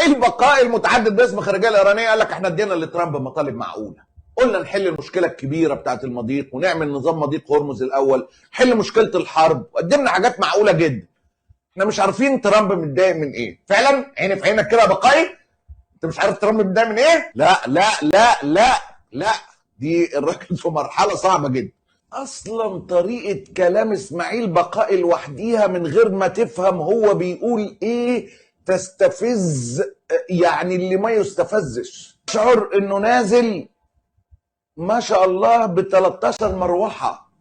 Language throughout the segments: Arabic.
اسماعيل بقاء المتحدث باسم الخارجيه الايرانيه قال لك احنا ادينا لترامب مطالب معقوله، قلنا نحل المشكله الكبيره بتاعت المضيق ونعمل نظام مضيق هرمز الاول، نحل مشكله الحرب، وقدمنا حاجات معقوله جدا. احنا مش عارفين ترامب متضايق من ايه. فعلا عيني في عينك كده يا بقاي، انت مش عارف ترامب متضايق من ايه؟ لا لا لا لا لا، دي الراجل في مرحله صعبه جدا. اصلا طريقه كلام اسماعيل بقاء لوحديها من غير ما تفهم هو بيقول ايه تستفز، يعني اللي ما يستفزش. شعر انه نازل ما شاء الله ب 13 مروحه،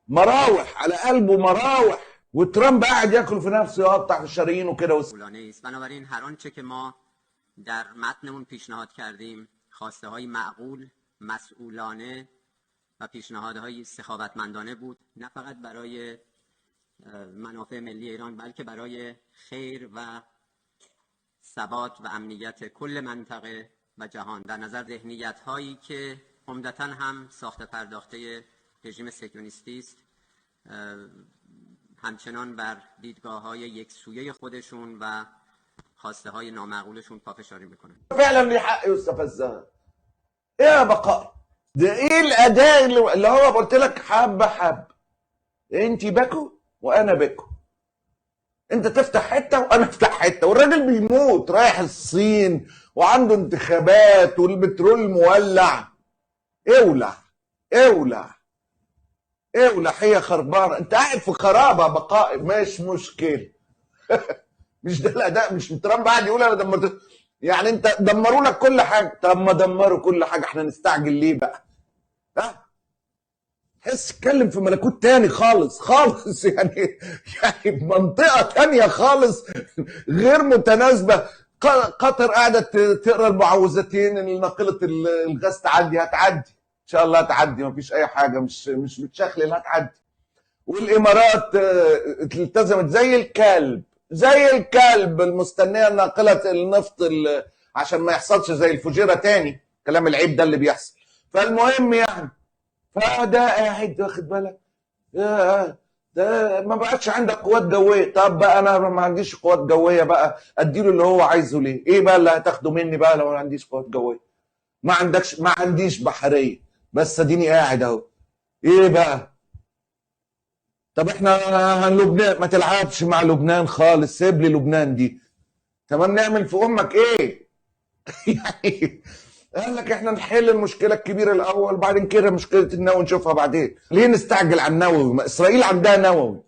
مراوح على قلبه مراوح، وترامب قاعد ياكل في نفسه يقطع في شرايينه كده. بنابراین هر آنچه که ما در متنمون پیشنهاد کردیم خواسته های معقول، مسئولانه و پیشنهادهای سخاوتمندانه بود، نه فقط برای منافع ملی ایران بلکه برای خیر و ثبات و امنیت کل منطقه و جهان، در نظر ذهنیت هایی که عمدتاً هم ساخته پرداخته رژیم صهیونیستی است، همچنان بر دیدگاه های یک سویه خودشون و خواسته های نامعقولشون پافشاری میکنن. فعلا ليه حق يستفزها. ايه يا بقاء؟ ده ايه الاداء اللي هو قلت لك حبه حب، انت باكو وانا باكو، انت تفتح حته وانا افتح حته، والراجل بيموت رايح الصين وعنده انتخابات والبترول مولع. اولع اولع اولع، هي خربانه، انت قاعد في خرابه بقاء، مش مشكله. مش ده الاداء؟ مش ترامب قاعد يقول انا دمرت، يعني انت دمروا لك كل حاجه. طب ما دمروا كل حاجه، احنا نستعجل ليه بقى؟ ها؟ تحس اتكلم في ملكوت تاني خالص خالص، يعني منطقه تانيه خالص غير متناسبه. قطر قاعده تقرا المعوذتين ان ناقله الغاز تعدي، هتعدي ان شاء الله، هتعدي مفيش اي حاجه، مش بتشخلل، هتعدي. والامارات التزمت زي الكلب، زي الكلب المستنيه ناقله النفط عشان ما يحصلش زي الفجيره تاني، كلام العيب ده اللي بيحصل. فالمهم يعني، فده قاعد واخد بالك، ده ما بقتش عندك قوات جويه. طب بقى انا ما عنديش قوات جويه، بقى اديله اللي هو عايزه ليه؟ ايه بقى اللي هتاخده مني بقى لو ما عنديش قوات جويه؟ ما عنديش بحريه، بس اديني قاعد اهو. ايه بقى؟ طب احنا لبنان، ما تلعبش مع لبنان خالص، سيب لي لبنان دي. تمام، نعمل في امك ايه؟ يعني قال لك احنا نحل المشكله الكبيره الاول، بعدين كده مشكله النووي نشوفها بعدين. ليه نستعجل على النووي؟ ما اسرائيل عندها نووي.